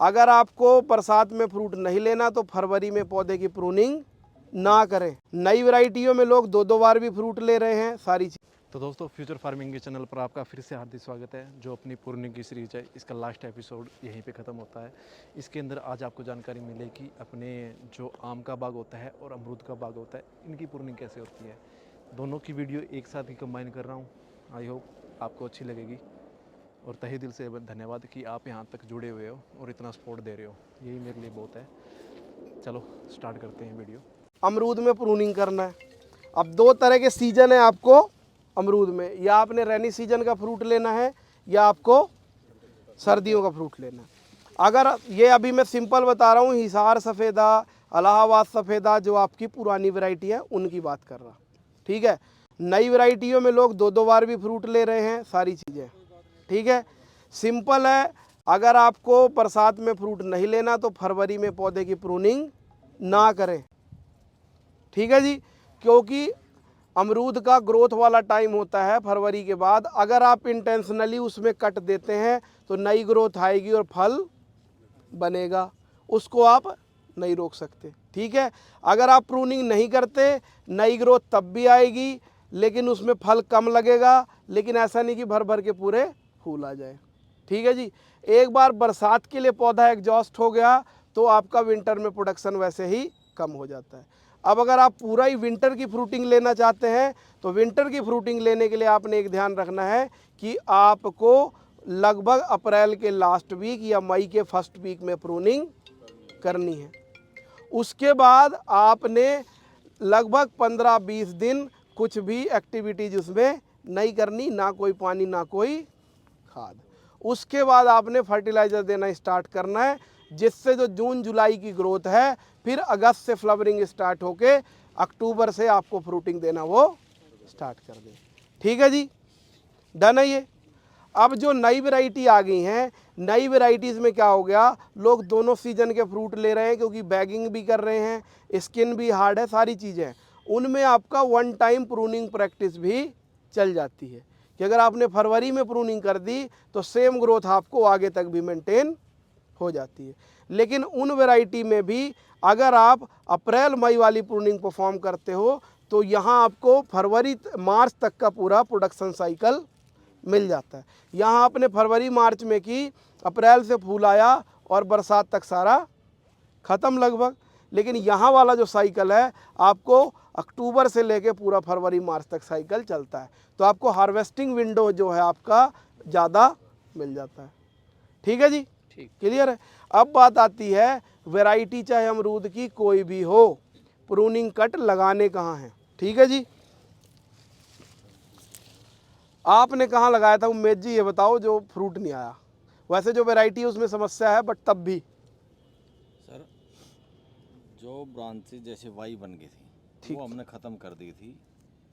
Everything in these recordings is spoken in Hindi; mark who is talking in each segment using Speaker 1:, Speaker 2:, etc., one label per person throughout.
Speaker 1: अगर आपको बरसात में फ्रूट नहीं लेना तो फरवरी में पौधे की प्रूनिंग ना करें। नई वैरायटियों में लोग 2-2 बार भी फ्रूट ले रहे हैं सारी चीज़।
Speaker 2: तो दोस्तों, फ्यूचर फार्मिंग के चैनल पर आपका फिर से हार्दिक स्वागत है। जो अपनी प्रूनिंग की सीरीज है, इसका लास्ट एपिसोड यहीं पे ख़त्म होता है। इसके अंदर आज आपको जानकारी मिलेगी अपने जो आम का बाग होता है और अमरूद का बाग होता है, इनकी प्रूनिंग कैसे होती है। दोनों की वीडियो एक साथ ही कंबाइन कर रहा हूँ। आई होप आपको अच्छी लगेगी और तहे दिल से धन्यवाद कि आप यहाँ तक जुड़े हुए हो और इतना सपोर्ट दे रहे हो, यही मेरे लिए बहुत है। चलो स्टार्ट करते हैं वीडियो।
Speaker 1: अमरूद में प्रूनिंग करना है। अब 2 तरह के सीजन है आपको अमरूद में, या आपने रेनी सीजन का फ्रूट लेना है या आपको सर्दियों का फ्रूट लेना है। अगर ये अभी मैं सिंपल बता रहा हूँ, हिसार सफ़ेदा, इलाहाबाद सफ़ेदा जो आपकी पुरानी वैरायटी है उनकी बात कर रहा, ठीक है। नई वैरायटियों में लोग 2-2 बार भी फ्रूट ले रहे हैं सारी चीज़ें, ठीक है। सिंपल है, अगर आपको बरसात में फ्रूट नहीं लेना तो फरवरी में पौधे की प्रूनिंग ना करें, ठीक है जी। क्योंकि अमरूद का ग्रोथ वाला टाइम होता है फरवरी के बाद। अगर आप इंटेंशनली उसमें कट देते हैं तो नई ग्रोथ आएगी और फल बनेगा, उसको आप नहीं रोक सकते, ठीक है। अगर आप प्रूनिंग नहीं करते, नई ग्रोथ तब भी आएगी लेकिन उसमें फल कम लगेगा, लेकिन ऐसा नहीं कि भर भर के पूरे फूल आ जाए, ठीक है जी। एक बार बरसात के लिए पौधा एग्जॉस्ट हो गया तो आपका विंटर में प्रोडक्शन वैसे ही कम हो जाता है। अब अगर आप पूरा ही विंटर की फ्रूटिंग लेना चाहते हैं तो विंटर की फ्रूटिंग लेने के लिए आपने एक ध्यान रखना है कि आपको लगभग अप्रैल के लास्ट वीक या मई के फर्स्ट वीक में प्रूनिंग करनी है। उसके बाद आपने लगभग 15-20 दिन कुछ भी एक्टिविटीज उसमें नहीं करनी, ना कोई पानी ना कोई खाद। उसके बाद आपने फर्टिलाइज़र देना स्टार्ट करना है, जिससे जो जून जुलाई की ग्रोथ है फिर अगस्त से फ्लावरिंग स्टार्ट होके अक्टूबर से आपको फ्रूटिंग देना वो स्टार्ट कर दे, ठीक है जी। डन है ये। अब जो नई वैरायटी आ गई हैं, नई वैरायटीज़ में क्या हो गया, लोग दोनों सीजन के फ्रूट ले रहे हैं क्योंकि बैगिंग भी कर रहे हैं, स्किन भी हार्ड है, सारी चीज़ें। उनमें आपका 1 टाइम प्रूनिंग प्रैक्टिस भी चल जाती है कि अगर आपने फरवरी में प्रूनिंग कर दी तो सेम ग्रोथ आपको आगे तक भी मेंटेन हो जाती है। लेकिन उन वैरायटी में भी अगर आप अप्रैल मई वाली प्रूनिंग परफॉर्म करते हो तो यहाँ आपको फरवरी मार्च तक का पूरा प्रोडक्शन साइकिल मिल जाता है। यहाँ आपने फरवरी मार्च में की, अप्रैल से फूल आया और बरसात तक सारा ख़त्म लगभग। लेकिन यहाँ वाला जो साइकिल है आपको अक्टूबर से लेके पूरा फरवरी मार्च तक साइकिल चलता है, तो आपको हार्वेस्टिंग विंडो जो है आपका ज़्यादा मिल जाता है, ठीक है जी। ठीक, क्लियर है। अब बात आती है वैरायटी चाहे अमरूद की कोई भी हो, प्रूनिंग कट लगाने कहाँ हैं, ठीक है जी। आपने कहाँ लगाया था उमेद जी, ये बताओ, जो फ्रूट नहीं आया। वैसे जो वैरायटी है उसमें समस्या है, बट तब भी
Speaker 3: सर जो ब्रांचेज जैसे वाई बन गई थी वो हमने ख़त्म कर दी थी,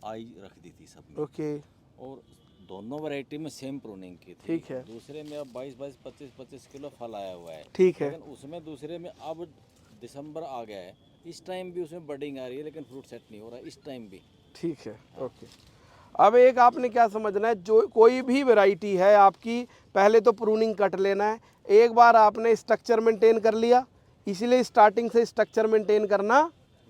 Speaker 3: आई रख दी थी सब में।
Speaker 1: ओके,
Speaker 3: और दोनों वैरायटी में सेम प्रूनिंग की थी।
Speaker 1: ठीक है।
Speaker 3: दूसरे में अब 22-22, 25-25 किलो फल आया हुआ है,
Speaker 1: ठीक है।
Speaker 3: लेकिन उसमें दूसरे में अब दिसंबर आ गया है, इस टाइम भी उसमें बडिंग आ रही है लेकिन फ्रूट सेट नहीं हो रहा है इस टाइम भी।
Speaker 1: ठीक है, ओके। अब एक आपने क्या समझना है, जो कोई भी वैरायटी है आपकी, पहले तो प्रूनिंग कट लेना है। एक बार आपने स्ट्रक्चर मेंटेन कर लिया, इसीलिए स्टार्टिंग से स्ट्रक्चर मेंटेन करना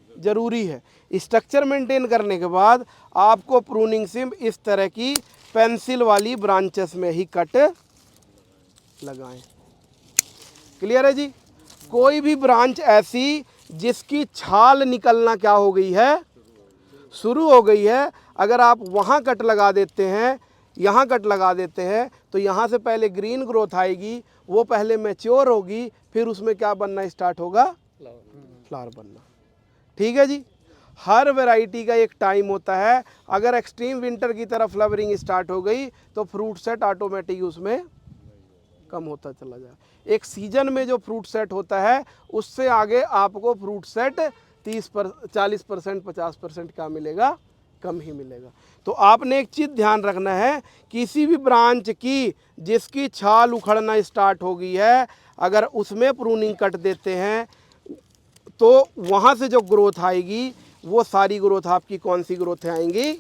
Speaker 1: ज़रूरी है। स्ट्रक्चर मेंटेन करने के बाद आपको प्रूनिंग सिर्फ इस तरह की पेंसिल वाली ब्रांचेस में ही कट लगाएं। क्लियर है जी। कोई भी ब्रांच ऐसी जिसकी छाल निकलना क्या हो गई है, शुरू हो गई है, अगर आप वहाँ कट लगा देते हैं, यहाँ कट लगा देते हैं, तो यहाँ से पहले ग्रीन ग्रोथ आएगी, वो पहले मैच्योर होगी, फिर उसमें क्या बनना स्टार्ट होगा, फ्लावर बनना, ठीक है जी। हर वैरायटी का एक टाइम होता है। अगर एक्सट्रीम विंटर की तरफ फ्लावरिंग स्टार्ट हो गई तो फ्रूट सेट ऑटोमेटिक उसमें कम होता चला जाए। एक सीजन में जो फ्रूट सेट होता है उससे आगे आपको फ्रूट सेट 40%, 50% क्या मिलेगा, कम ही मिलेगा। तो आपने एक चीज़ ध्यान रखना है, किसी भी ब्रांच की जिसकी छाल उखड़ना स्टार्ट हो गई है, अगर उसमें प्रूनिंग कट देते हैं तो वहाँ से जो ग्रोथ आएगी वो सारी ग्रोथ आपकी कौन सी ग्रोथ आएंगी,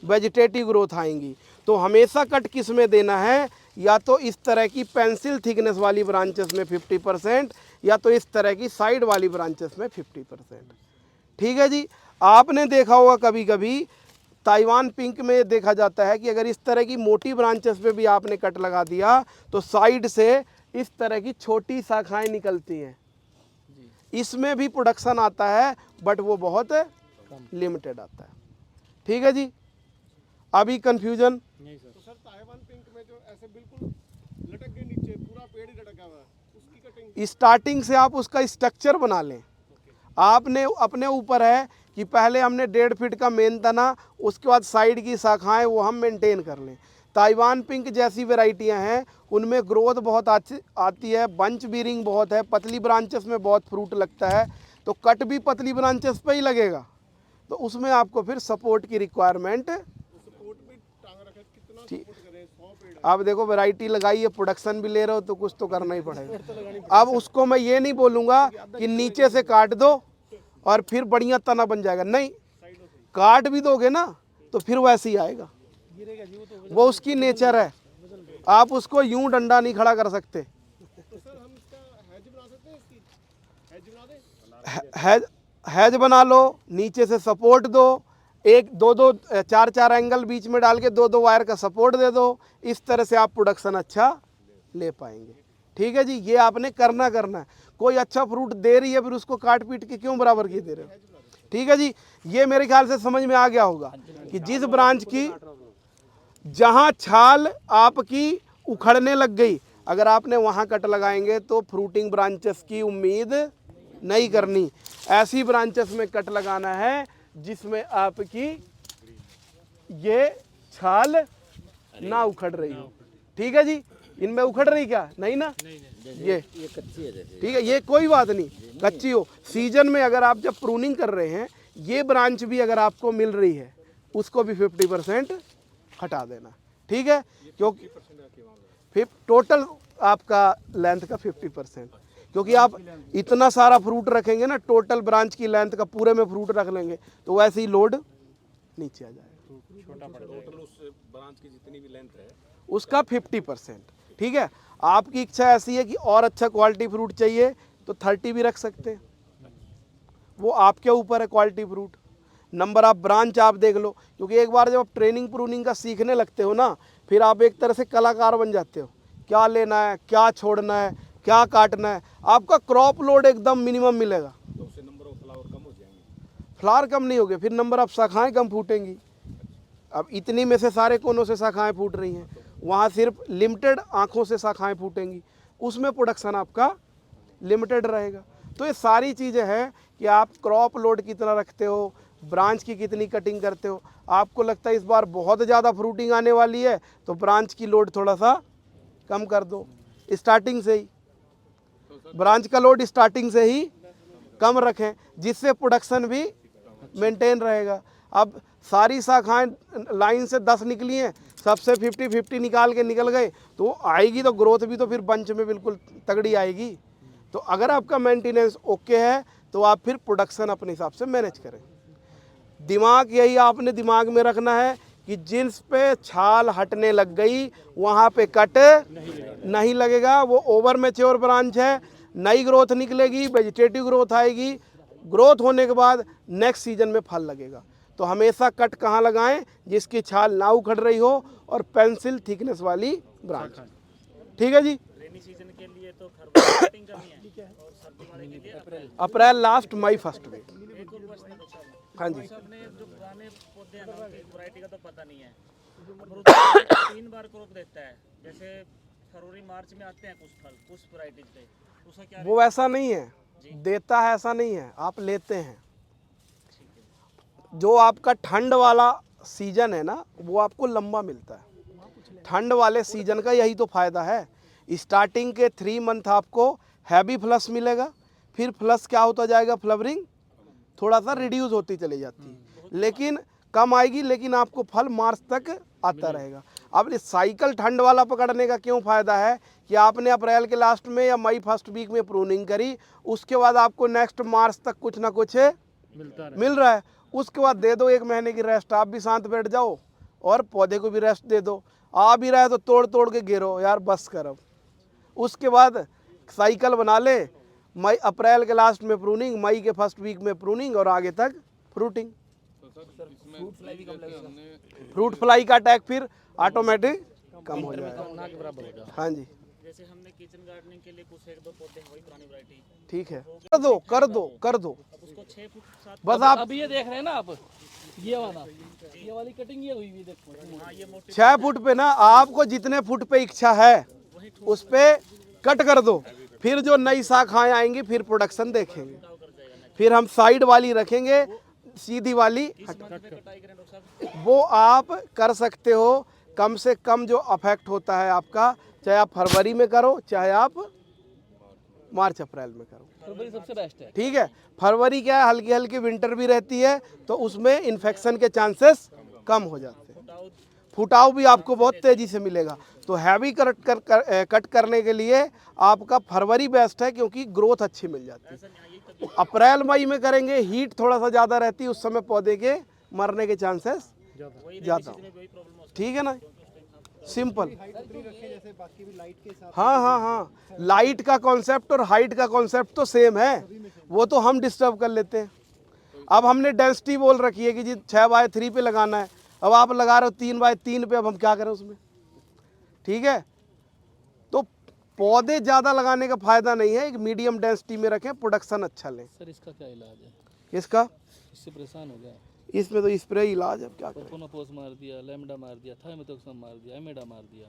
Speaker 1: वेजिटेटिव ग्रोथ आएंगी। तो हमेशा कट किस में देना है, या तो इस तरह की पेंसिल थिकनेस वाली ब्रांचेस में 50%, या तो इस तरह की साइड वाली ब्रांचेस में 50%। ठीक है जी। आपने देखा होगा कभी कभी ताइवान पिंक में देखा जाता है कि अगर इस तरह की मोटी ब्रांचेस पे भी आपने कट लगा दिया तो साइड से इस तरह की छोटी शाखाएं निकलती हैं। इसमें भी प्रोडक्शन आता है बट वो बहुत लिमिटेड आता है। ठीक है जी। अभी कंफ्यूजन?
Speaker 4: तो सर ताइवान पिंक में जो ऐसे बिल्कुल लटक के नीचे पूरा पेड़ ही लटका हुआ है, उसकी कटिंग
Speaker 1: स्टार्टिंग से आप उसका स्ट्रक्चर बना लें। आपने अपने ऊपर है कि पहले हमने 1.5 फीट का मेन तना, उसके बाद साइड की शाखाएं वो हम मेंटेन कर लें। ताइवान पिंक जैसी वेराइटियां हैं उनमें ग्रोथ बहुत अच्छी आती है, बंच बीरिंग बहुत है, पतली ब्रांचेस में बहुत फ्रूट लगता है, तो कट भी पतली ब्रांचेस पे ही लगेगा। तो उसमें आपको फिर सपोर्ट की रिक्वायरमेंट।
Speaker 4: सपोर्ट भी टांग रखा है, कितना सपोर्ट करें 100 पेड़
Speaker 1: आप देखो वैरायटी लगाई है, प्रोडक्शन भी ले रहे हो तो कुछ तो करना ही पड़ेगा। अब उसको मैं ये नहीं बोलूँगा कि नीचे से काट दो और फिर बढ़िया तना बन जाएगा, नहीं, काट भी दोगे ना तो फिर वैसे ही आएगा, वो उसकी नेचर है। आप उसको यूं डंडा नहीं खड़ा कर सकते।
Speaker 4: तो सर हम इसका हैज बना सकते हैं, इसकी हैज बना दें?
Speaker 1: हैज बना लो, नीचे से सपोर्ट दो, एक दो दो चार चार एंगल बीच में डाल के दो दो वायर का सपोर्ट दे दो। इस तरह से आप प्रोडक्शन अच्छा ले पाएंगे। ठीक है जी। ये आपने करना है। कोई अच्छा फ्रूट दे रही है फिर उसको काट पीट के क्यों बराबर की दे रहे हो। ठीक है जी। ये मेरे ख्याल से समझ में आ गया होगा कि जिस ब्रांच की जहाँ छाल आपकी उखड़ने लग गई, अगर आपने वहाँ कट लगाएंगे तो फ्रूटिंग ब्रांचेस की उम्मीद नहीं करनी। ऐसी ब्रांचेस में कट लगाना है जिसमें आपकी ये छाल ना उखड़ रही हो। ठीक है जी। इनमें उखड़ रही क्या? नहीं ना, ये
Speaker 3: कच्ची है जैसे।
Speaker 1: ठीक है, ये कोई बात नहीं, कच्ची हो। सीजन में अगर आप जब प्रूनिंग कर रहे हैं, ये ब्रांच भी अगर आपको मिल रही है उसको भी 50% हटा देना। ठीक है, क्योंकि फिर टोटल आपका लेंथ का 50%, क्योंकि आप इतना सारा फ्रूट रखेंगे ना, टोटल ब्रांच की लेंथ का पूरे में फ्रूट रख लेंगे तो वैसे ही लोड नीचे आ जाएगा।
Speaker 4: टोटल उस ब्रांच की जितनी भी लेंथ है
Speaker 1: उसका 50%। ठीक है। आपकी इच्छा ऐसी है कि और अच्छा क्वालिटी फ्रूट चाहिए तो 30 भी रख सकते हैं, वो आपके ऊपर है। Quality fruit number of branch आप देख लो, क्योंकि एक बार जब आप ट्रेनिंग प्रूनिंग का सीखने लगते हो ना, फिर आप एक तरह से कलाकार बन जाते हो। क्या लेना है, क्या छोड़ना है, क्या काटना है, आपका क्रॉप लोड एकदम मिनिमम मिलेगा।
Speaker 4: तो उससे नंबर ऑफ फ्लावर कम हो जाएंगे।
Speaker 1: फ्लावर कम नहीं होगे, फिर नंबर ऑफ शाखाएं कम फूटेंगी। अब इतनी में से सारे कोनों से शाखाएं फूट रही हैं, वहाँ सिर्फ लिमिटेड आँखों से शाखाएं फूटेंगी, उसमें प्रोडक्शन आपका लिमिटेड रहेगा। तो ये सारी चीज़ें हैं कि आप क्रॉप लोड कितना रखते हो, ब्रांच की कितनी कटिंग करते हो। आपको लगता है इस बार बहुत ज़्यादा फ्रूटिंग आने वाली है तो ब्रांच की लोड थोड़ा सा कम कर दो, स्टार्टिंग से ही ब्रांच का लोड स्टार्टिंग से ही कम रखें, जिससे प्रोडक्शन भी मेंटेन रहेगा। अब सारी शाखाएं लाइन से 10 निकली हैं, सबसे 50-50 निकाल के निकल गए तो आएगी तो ग्रोथ भी तो फिर बंच में बिल्कुल तगड़ी आएगी। तो अगर आपका मेंटेनेंस ओके है तो आप फिर प्रोडक्शन अपने हिसाब से मैनेज करें। दिमाग यही आपने दिमाग में रखना है कि जिस पे छाल हटने लग गई वहाँ पे कट नहीं लगेगा। वो ओवर मैच्योर ब्रांच है, नई ग्रोथ निकलेगी, वेजिटेटिव ग्रोथ आएगी, ग्रोथ होने के बाद नेक्स्ट सीजन में फल लगेगा। तो हमेशा कट कहाँ लगाएं? जिसकी छाल ना उखड़ रही हो और पेंसिल थिकनेस वाली ब्रांच। ठीक है जी।
Speaker 5: रेनी सीजन के लिए तो खरबूजा कटिंग करनी है और सर्दी वाले के लिए
Speaker 1: अप्रैल लास्ट, मई फर्स्ट वीक।
Speaker 5: एक और क्वेश्चन पूछा
Speaker 1: हाँ जी।
Speaker 5: अपने जो पुराने पौधे हैं ना उनकी वैरायटी का तो पता नहीं है। अमरूद का 3 बार क्रॉप देता है, जैसे फरवरी मार्च में आते हैं कुछ फल कुछ वैरायटीज पे, उसका क्या
Speaker 1: वो ऐसा नहीं है, देता है ऐसा नहीं है, आप लेते हैं। जो आपका ठंड वाला सीजन है ना वो आपको लंबा मिलता है। ठंड वाले सीजन का यही तो फ़ायदा है। स्टार्टिंग के 3 मंथ आपको हैवी फ्लश मिलेगा, फिर फ्लश क्या होता जाएगा, फ्लवरिंग थोड़ा सा रिड्यूस होती चली जाती है, लेकिन कम आएगी, लेकिन आपको फल मार्च तक आता रहेगा। अब इस साइकिल ठंड वाला पकड़ने का क्यों फ़ायदा है कि आपने अप्रैल के लास्ट में या मई फर्स्ट वीक में प्रूनिंग करी, उसके बाद आपको नेक्स्ट मार्च तक कुछ ना कुछ मिल रहा है। उसके बाद दे दो 1 महीने की रेस्ट, आप भी शांत बैठ जाओ और पौधे को भी रेस्ट दे दो। आ भी रहा है तो तोड़ तोड़ के गिरो यार, बस कर अब। उसके बाद साइकिल बना ले, मई अप्रैल के लास्ट में प्रूनिंग, मई के फर्स्ट वीक में प्रूनिंग और आगे तक फ्रूटिंग। फ्रूट फ्लाई का अटैक फिर ऑटोमेटिक कम हो जाएगा। हाँ जी,
Speaker 5: जैसे हमने किचन गार्डनिंग के लिए कुछ 1-2 पौधे हैं, वही पुरानी वैरायटी,
Speaker 1: ठीक है, कर दो कर दो कर दो।
Speaker 5: अब उसको 6 फुट 7
Speaker 1: बस आप
Speaker 6: अभी ये देख रहे हैं ना आप, ये वाली कटिंग ये हुई देखो।
Speaker 5: हाँ, ये मोटी
Speaker 1: 6 फुट पे ना, आपको जितने फुट पे इच्छा है उस पे कट कर दो। फिर जो नई शाखाएं आएंगी फिर प्रोडक्शन देखेंगे। फिर हम साइड वाली रखेंगे, सीधी वाली
Speaker 5: कटाई करें डॉक्टर साहब।
Speaker 1: वो आप कर सकते हो। कम से कम जो अफेक्ट होता है आपका, चाहे आप फरवरी में करो चाहे आप मार्च अप्रैल में करो,
Speaker 6: फरवरी सबसे बेस्ट है।
Speaker 1: ठीक है। फरवरी क्या है, हल्की हल्की विंटर भी रहती है तो उसमें इन्फेक्शन के चांसेस कम हो जाते हैं। फुटाव भी आपको बहुत तेज़ी से मिलेगा। तो हैवी कट करने के लिए आपका फरवरी बेस्ट है, क्योंकि ग्रोथ अच्छी मिल जाती है। अप्रैल मई में करेंगे, हीट थोड़ा सा ज़्यादा रहती है, उस समय पौधे के मरने के चांसेस ज़्यादा हो, ठीक है ना, सिंपल। हाँ हाँ हाँ, लाइट का कॉन्सेप्ट और हाइट का कॉन्सेप्ट तो सेम है, वो तो हम डिस्टर्ब कर लेते हैं। अब हमने डेंसिटी बोल रखी है कि जी 6x3 पे लगाना है, अब आप लगा रहे हो 3x3 पे, अब हम क्या करें उसमें, ठीक है। तो पौधे ज़्यादा लगाने का फायदा नहीं है, एक मीडियम डेंसिटी में रखें, प्रोडक्शन अच्छा लें।
Speaker 6: सर इसका क्या इलाज है?
Speaker 1: इसका,
Speaker 6: इससे परेशान हो गया,
Speaker 1: इसमें तो स्प्रे इलाज है, क्या करें।
Speaker 6: प्रोपोनोफॉस मार दिया, लेमडा मार दिया, थाइमेथॉक्सम मार दिया, एमेडा मार दिया,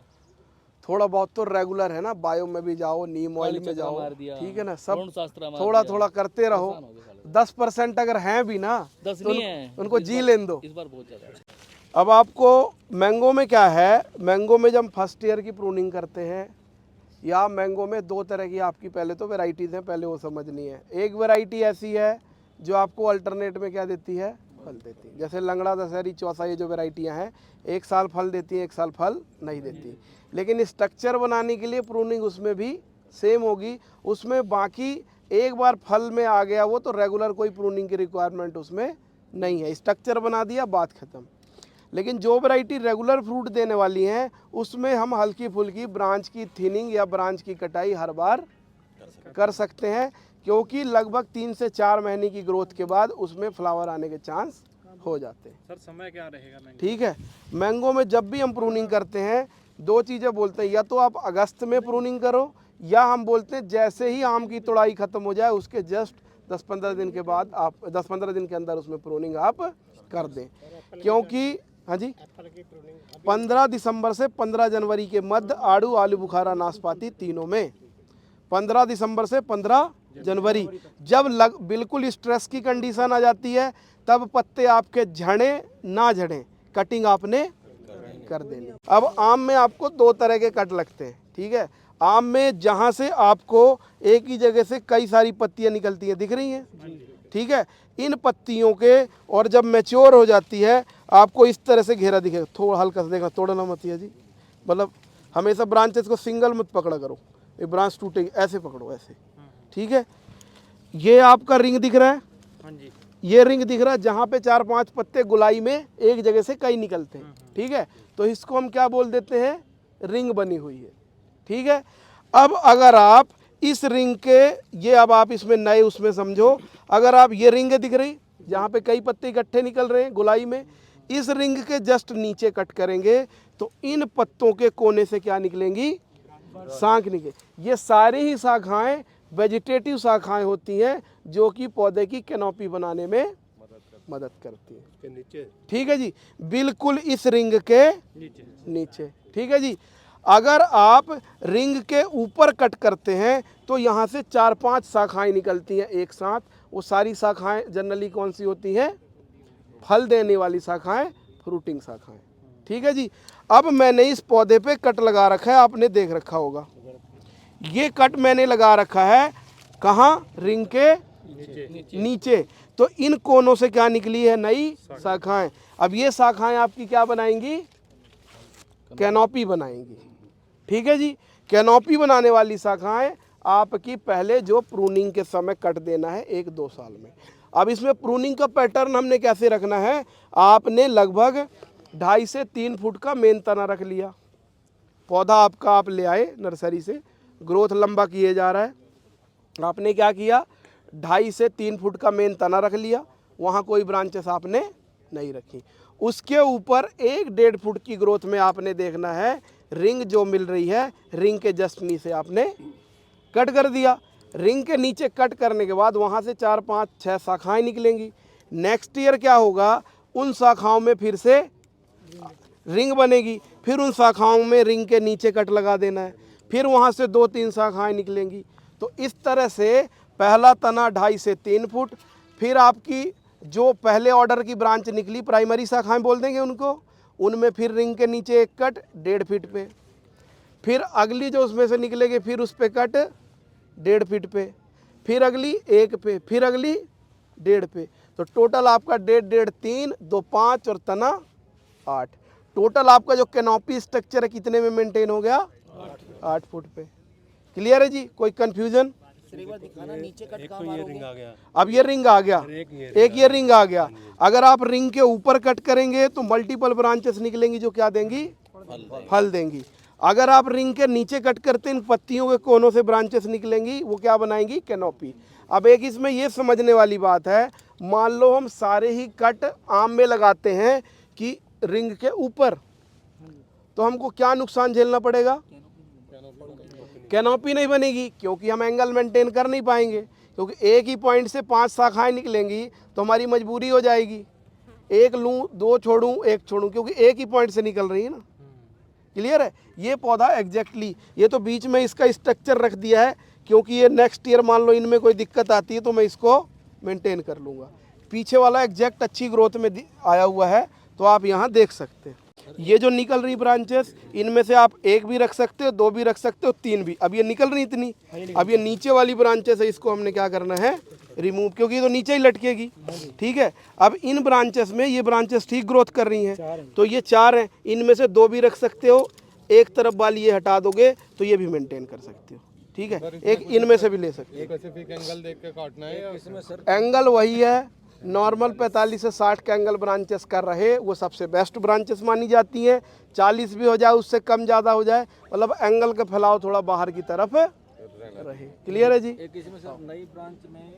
Speaker 1: थोड़ा बहुत तो रेगुलर है ना, बायो में भी जाओ, नीम ऑयल में
Speaker 6: चक्रा
Speaker 1: जाओ,
Speaker 6: मार दिया,
Speaker 1: ठीक है ना, सब
Speaker 6: शास्त्रा मार
Speaker 1: थोड़ा
Speaker 6: दिया।
Speaker 1: थोड़ा करते रहो।
Speaker 6: परेशान हो गए साले।
Speaker 1: 10% अगर हैं भी ना
Speaker 6: 10
Speaker 1: तो
Speaker 6: नहीं है,
Speaker 1: उनको जी लेने दो।
Speaker 6: इस बार बहुत ज़्यादा है।
Speaker 1: अब आपको मैंगो में क्या है, मैंगो में जब हम फर्स्ट ईयर की प्रूनिंग करते हैं, या मैंगो में 2 तरह की आपकी पहले तो वैरायटीज़ हैं, पहले वो समझनी है। एक वैरायटी ऐसी है जो आपको अल्टरनेट में क्या देती है, फल देती है। जैसे लंगड़ा, दशहरी, चौसा, ये जो वैरायटियाँ हैं, 1 साल फल देती हैं, 1 साल फल नहीं देती। लेकिन स्ट्रक्चर बनाने के लिए प्रूनिंग उसमें भी सेम होगी। उसमें बाकी एक बार फल में आ गया वो, तो रेगुलर कोई प्रूनिंग की रिक्वायरमेंट उसमें नहीं है, स्ट्रक्चर बना दिया, बात ख़त्म। लेकिन जो वैरायटी रेगुलर फ्रूट देने वाली हैं, उसमें हम हल्की फुल्की ब्रांच की थिनिंग या ब्रांच की कटाई हर बार कर सकते हैं, क्योंकि लगभग 3 से 4 महीने की ग्रोथ के बाद उसमें फ्लावर आने के चांस हो जाते हैं।
Speaker 4: सर समय क्या रहेगा मैंगो?
Speaker 1: ठीक है, मैंगो में जब भी हम प्रूनिंग करते हैं 2 चीज़ें बोलते हैं, या तो आप अगस्त में प्रूनिंग करो, या हम बोलते हैं जैसे ही आम की तुड़ाई ख़त्म हो जाए उसके जस्ट 10-15 दिन के बाद आप 10-15 दिन के अंदर उसमें प्रूनिंग आप कर दें। क्योंकि हाँ जी, 15 दिसंबर से 15 जनवरी के मध्य आड़ू, आलू बुखारा, नाशपाती तीनों में, 15 दिसंबर से 15 जनवरी जब बिल्कुल स्ट्रेस की कंडीशन आ जाती है, तब पत्ते आपके झड़े ना झड़ें, कटिंग आपने कर देनी। अब आम में आपको 2 तरह के कट लगते हैं, ठीक है। आम में जहाँ से आपको एक ही जगह से कई सारी पत्तियाँ निकलती हैं, दिख रही हैं, ठीक है। इन पत्तियों के, और जब मैच्योर हो जाती है आपको इस तरह से घेरा दिखेगा। थोड़ा हल्का सा देखना, तोड़ना मत है जी, मतलब हमेशा ब्रांचेस को सिंगल मत पकड़ा करो, ये ब्रांच टूटेगी, ऐसे पकड़ो ऐसे, ठीक है। ये आपका रिंग दिख रहा है,
Speaker 5: हाँ जी,
Speaker 1: ये रिंग दिख रहा है, जहाँ पे 4-5 पत्ते गुलाई में एक जगह से कई निकलते हैं, ठीक है। तो इसको हम क्या बोल देते हैं, रिंग बनी हुई है, ठीक है। अब अगर आप इस रिंग के, ये अब आप इसमें नए उसमें समझो, अगर आप ये रिंग दिख रही जहाँ पे कई पत्ते इकट्ठे निकल रहे हैं गुलाई में, इस रिंग के जस्ट नीचे कट करेंगे तो इन पत्तों के कोने से क्या निकलेंगी, शाख निकले। ये सारी ही शाखाएं वेजिटेटिव शाखाएं होती हैं जो कि पौधे की कैनोपी बनाने में मदद करती है,
Speaker 4: नीचे,
Speaker 1: ठीक है जी, बिल्कुल इस रिंग के नीचे, ठीक है जी। अगर आप रिंग के ऊपर कट करते हैं तो यहाँ से 4-5 शाखाएं निकलती हैं एक साथ। वो सारी शाखाएं जनरली कौन सी होती हैं, फल देने वाली शाखाएं, फ्रूटिंग शाखाएं, ठीक है जी। अब मैंने इस पौधे पे कट लगा रखा है, आपने देख रखा होगा, ये कट मैंने लगा रखा है कहाँ, रिंग के नीचे। तो इन कोनों से क्या निकली है, नई शाखाएं। अब ये शाखाएं आपकी क्या बनाएंगी, कैनोपी बनाएंगी, ठीक है जी। कैनोपी बनाने वाली शाखाएं आपकी पहले जो प्रूनिंग के समय कट देना है 1-2 साल में। अब इसमें प्रूनिंग का पैटर्न हमने कैसे रखना है, आपने लगभग 2.5 से 3 फुट का मेन तना रख लिया, पौधा आपका आप ले आए नर्सरी से, ग्रोथ लंबा किए जा रहा है, आपने क्या किया 2.5 से 3 फुट का मेन तना रख लिया, वहाँ कोई ब्रांचेस आपने नहीं रखी। उसके ऊपर 1-1.5 फुट की ग्रोथ में आपने देखना है रिंग जो मिल रही है, रिंग के जस्ट नीचे आपने कट कर दिया। रिंग के नीचे कट करने के बाद वहाँ से 4, 5, 6 शाखाएं निकलेंगी। नेक्स्ट ईयर क्या होगा, उन शाखाओं में फिर से रिंग बनेगी, फिर उन शाखाओं में रिंग के नीचे कट लगा देना है, फिर वहाँ से 2-3 शाखाएं निकलेंगी। तो इस तरह से पहला तना 2.5 से 3 फुट, फिर आपकी जो पहले ऑर्डर की ब्रांच निकली प्राइमरी शाखाएं बोल देंगे उनको, उनमें फिर रिंग के नीचे एक कट 1.5 फीट पे, फिर अगली जो उसमें से निकलेगी फिर उस पर कट 1.5 फीट पे, फिर अगली 1 पे, फिर अगली 1.5 पे। तो टोटल आपका 1.5, 3, 2, 5 और तना 8। टोटल आपका जो कैनोपी स्ट्रक्चर है कितने में मेंटेन हो गया, 8 फुट पे। क्लियर है जी, कोई कंफ्यूजन? अब ये रिंग आ गया, एक ये रिंग आ गया। अगर आप रिंग के ऊपर कट करेंगे तो मल्टीपल ब्रांचेस निकलेंगी जो क्या देंगी, फल देंगी। अगर आप रिंग के नीचे कट करते हैं, इन पत्तियों के कोनों से ब्रांचेस निकलेंगी, वो क्या बनाएंगी, कैनोपी। अब एक इसमें ये समझने वाली बात है, मान लो हम सारे ही कट आम में लगाते हैं कि रिंग के ऊपर, तो हमको क्या नुकसान झेलना पड़ेगा, कैनोपी नहीं बनेगी, क्योंकि हम एंगल मेंटेन कर नहीं पाएंगे। क्योंकि एक ही पॉइंट से 5 शाखाएं निकलेंगी तो हमारी मजबूरी हो जाएगी, एक लूँ 2 छोड़ूं 1 छोड़ूं, क्योंकि एक ही पॉइंट से निकल रही है ना। क्लियर है? ये पौधा एग्जैक्टली, ये तो बीच में इसका स्ट्रक्चर रख दिया है क्योंकि ये नेक्स्ट ईयर मान लो इनमें कोई दिक्कत आती है तो मैं इसको मेंटेन कर लूँगा। पीछे वाला एग्जैक्ट अच्छी ग्रोथ में आया हुआ है, तो आप यहाँ देख सकते हैं। ये जो निकल रही ब्रांचेस, इनमें से आप 1 भी रख सकते हो, 2 भी रख सकते हो, 3 भी। अब ये निकल रही इतनी, अब ये नीचे वाली ब्रांचेस है, इसको हमने क्या करना है, रिमूव, क्योंकि ये तो नीचे ही लटकेगी। ठीक है, अब इन ब्रांचेस में ये ब्रांचेस ठीक ग्रोथ कर रही हैं, तो ये 4 हैं, इनमें से 2 भी रख सकते हो, एक तरफ वाली ये हटा दोगे तो ये भी मेंटेन कर सकते हो। ठीक है, एक इनमें से भी ले सकते हो।
Speaker 4: स्पेसिफिक एंगल देख के काटना है या इसमें सर?
Speaker 1: एंगल वही है, नॉर्मल 45 से 60 का एंगल ब्रांचेस कर रहे, वो सबसे बेस्ट ब्रांचेस मानी जाती हैं। 40 भी हो जाए, उससे कम ज़्यादा हो जाए, मतलब एंगल का फैलाव थोड़ा बाहर की तरफ रहे। क्लियर है जी?
Speaker 3: एक इसमें सर नई ब्रांच में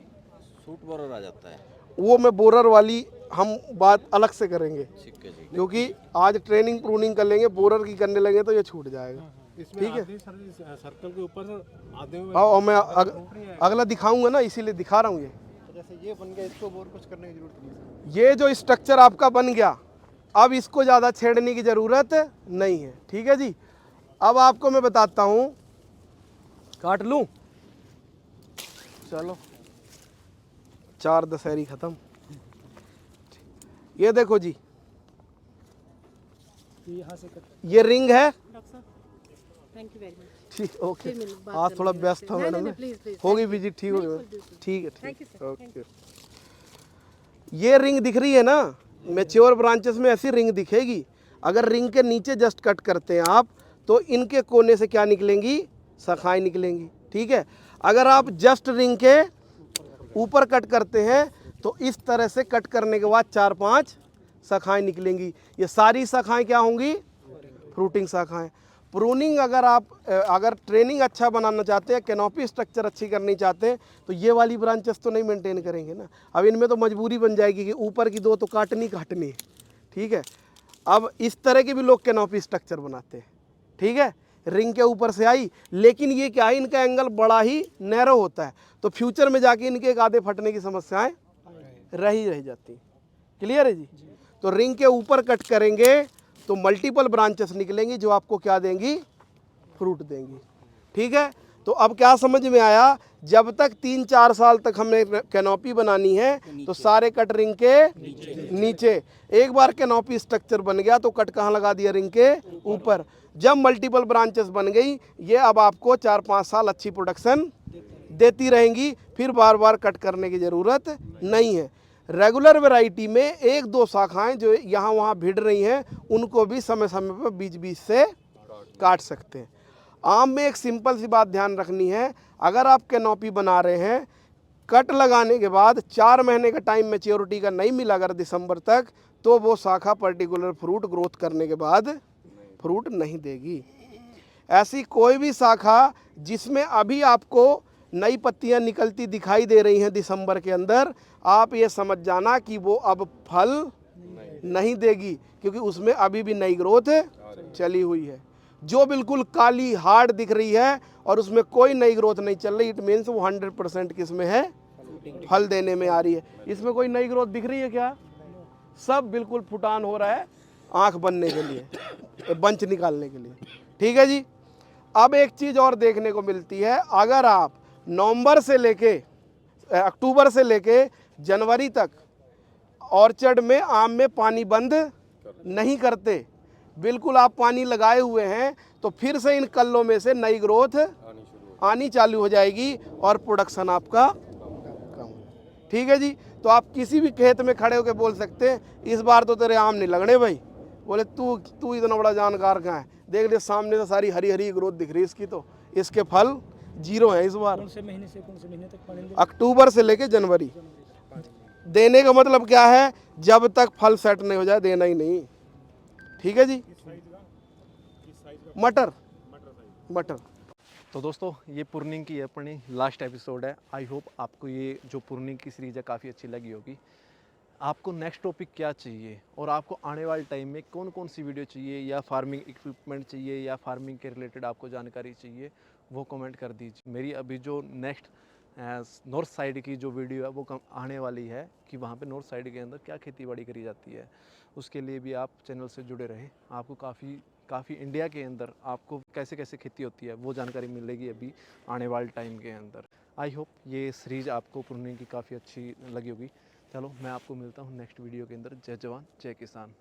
Speaker 3: सूट बोरर आ जाता है,
Speaker 1: वो मैं बोरर वाली हम बात अलग से करेंगे,
Speaker 3: ठीक है जी।
Speaker 1: क्योंकि आज ट्रेनिंग प्रूनिंग कर लेंगे, बोरर की करने लगे तो ये छूट जाएगा। ठीक है,
Speaker 4: सर्कल के ऊपर आधे में
Speaker 1: और मैं अगला दिखाऊंगा ना, इसीलिए दिखा रहा हूँ। ये
Speaker 4: जैसे ये बन गया, इसको और कुछ करने की जरूरत नहीं है।
Speaker 1: ये जो स्ट्रक्चर आपका बन गया, अब इसको ज़्यादा छेड़ने की ज़रूरत नहीं है। ठीक है जी, अब आपको मैं बताता हूँ, काट लूँ, चलो 4 दशहरी ख़त्म। ये देखो जी,
Speaker 6: यहाँ से कट
Speaker 1: ये रिंग है।
Speaker 7: Thank you very much.
Speaker 1: ठीक, ओके,
Speaker 7: फिर मिल- बात
Speaker 1: आज
Speaker 7: कर
Speaker 1: थोड़ा
Speaker 7: लेंगे
Speaker 1: व्यस्त
Speaker 7: आपसे।
Speaker 1: था
Speaker 7: नहीं,
Speaker 1: मैडम,
Speaker 7: नहीं, प्लीज, प्लीज,
Speaker 1: होगी
Speaker 7: thank you।
Speaker 1: विजिट, ठीक
Speaker 7: नहीं,
Speaker 1: होगी,
Speaker 7: बिल्कुल, बिल्कुल।
Speaker 1: ठीक है,
Speaker 7: Thank you,
Speaker 1: ठीक,
Speaker 7: sir,
Speaker 1: ओके। ये रिंग दिख रही है ना, मैच्योर ब्रांचेस में ऐसी रिंग दिखेगी। अगर रिंग के नीचे जस्ट कट करते हैं आप, तो इनके कोने से क्या निकलेंगी, शाखाएं निकलेंगी। ठीक है, अगर आप जस्ट रिंग के ऊपर कट करते हैं तो इस तरह से कट करने के बाद 4-5 शाखाएं निकलेंगी। ये सारी शाखाएं क्या होंगी, फ्रूटिंग शाखाएं। प्रूनिंग अगर ट्रेनिंग अच्छा बनाना चाहते हैं, कैनोपी स्ट्रक्चर अच्छी करनी चाहते हैं, तो ये वाली ब्रांचेस तो नहीं मेंटेन करेंगे ना। अब इनमें तो मजबूरी बन जाएगी कि ऊपर की 2 तो काटनी है। ठीक है, अब इस तरह के भी लोग कैनोपी स्ट्रक्चर बनाते हैं। ठीक है, रिंग के ऊपर से आई, लेकिन ये क्या है, इनका एंगल बड़ा ही नैरो होता है, तो फ्यूचर में जाके इनके एक आधे फटने की समस्याएं रह जाती। क्लियर है जी? तो रिंग के ऊपर कट करेंगे तो मल्टीपल ब्रांचेस निकलेंगी जो आपको क्या देंगी, फ्रूट देंगी। ठीक है, तो अब क्या समझ में आया, जब तक 3-4 साल तक हमने कैनोपी बनानी है तो सारे कट रिंग के नीचे। एक बार कैनोपी स्ट्रक्चर बन गया तो कट कहाँ लगा दिया, रिंग के ऊपर। जब मल्टीपल ब्रांचेस बन गई, ये अब आपको 4-5 साल अच्छी प्रोडक्शन देती रहेंगी, फिर बार बार कट करने की ज़रूरत नहीं है। रेगुलर वैरायटी में 1-2 शाखाएं जो यहाँ वहाँ भिड़ रही हैं, उनको भी समय समय पर बीच से काट सकते हैं। आम में एक सिंपल सी बात ध्यान रखनी है, अगर आप कैनोपी बना रहे हैं, कट लगाने के बाद 4 महीने का टाइम मैच्योरिटी का नहीं मिला अगर दिसंबर तक, तो वो शाखा पर्टिकुलर फ्रूट ग्रोथ करने के बाद फ्रूट नहीं देगी। ऐसी कोई भी शाखा जिसमें अभी आपको नई पत्तियां निकलती दिखाई दे रही हैं दिसंबर के अंदर, आप ये समझ जाना कि वो अब फल नहीं देगी, क्योंकि उसमें अभी भी नई ग्रोथ चली हुई है। जो बिल्कुल काली हार्ड दिख रही है और उसमें कोई नई ग्रोथ नहीं चल रही, इट मीन्स वो 100% किसमें है, फल देने में आ रही है। इसमें कोई नई ग्रोथ दिख रही है क्या? सब बिल्कुल फुटान हो रहा है आंख बनने के लिए, बंच निकालने के लिए। ठीक है जी। अब एक चीज़ और देखने को मिलती है, अगर आप नवंबर से लेके अक्टूबर से लेके जनवरी तक ऑर्चर्ड में आम में पानी बंद नहीं करते, बिल्कुल आप पानी लगाए हुए हैं, तो फिर से इन कल्लों में से नई ग्रोथ आनी चालू हो जाएगी और प्रोडक्शन आपका कम। ठीक है जी। तो आप किसी भी खेत में खड़े होकर बोल सकते हैं इस बार तो तेरे आम नहीं लगने भाई। बोले तू इतना बड़ा जानकार कहाँ है, देख ले सामने से सारी हरी हरी ग्रोथ दिख रही है इसकी, तो इसके फल जीरो है इस बार।
Speaker 6: कौन से महीने तक पानी दें?
Speaker 1: अक्टूबर से लेके जनवरी। देने का मतलब क्या है, जब तक फल सेट नहीं हो जाए देना ही नहीं। ठीक है जी। मटर मटर।
Speaker 2: तो दोस्तों ये पुर्निंग की अपनी लास्ट एपिसोड है। आई होप आपको ये जो पुर्निंग की सीरीज़ है काफ़ी अच्छी लगी होगी। आपको नेक्स्ट टॉपिक क्या चाहिए और आपको आने वाले टाइम में कौन कौन सी वीडियो चाहिए, या फार्मिंग इक्विपमेंट चाहिए, या फार्मिंग के रिलेटेड आपको जानकारी चाहिए, वो कमेंट कर दीजिए। मेरी अभी जो नेक्स्ट नॉर्थ साइड की जो वीडियो है वो आने वाली है कि वहाँ पे नॉर्थ साइड के अंदर क्या खेती बाड़ी करी जाती है, उसके लिए भी आप चैनल से जुड़े रहें। आपको काफ़ी इंडिया के अंदर आपको कैसे कैसे खेती होती है वो जानकारी मिलेगी अभी आने वाले टाइम के अंदर। आई होप ये सीरीज़ आपको पुर्निंग की काफ़ी अच्छी लगी होगी। चलो मैं आपको मिलता हूँ नेक्स्ट वीडियो के अंदर। जय जवान जय किसान।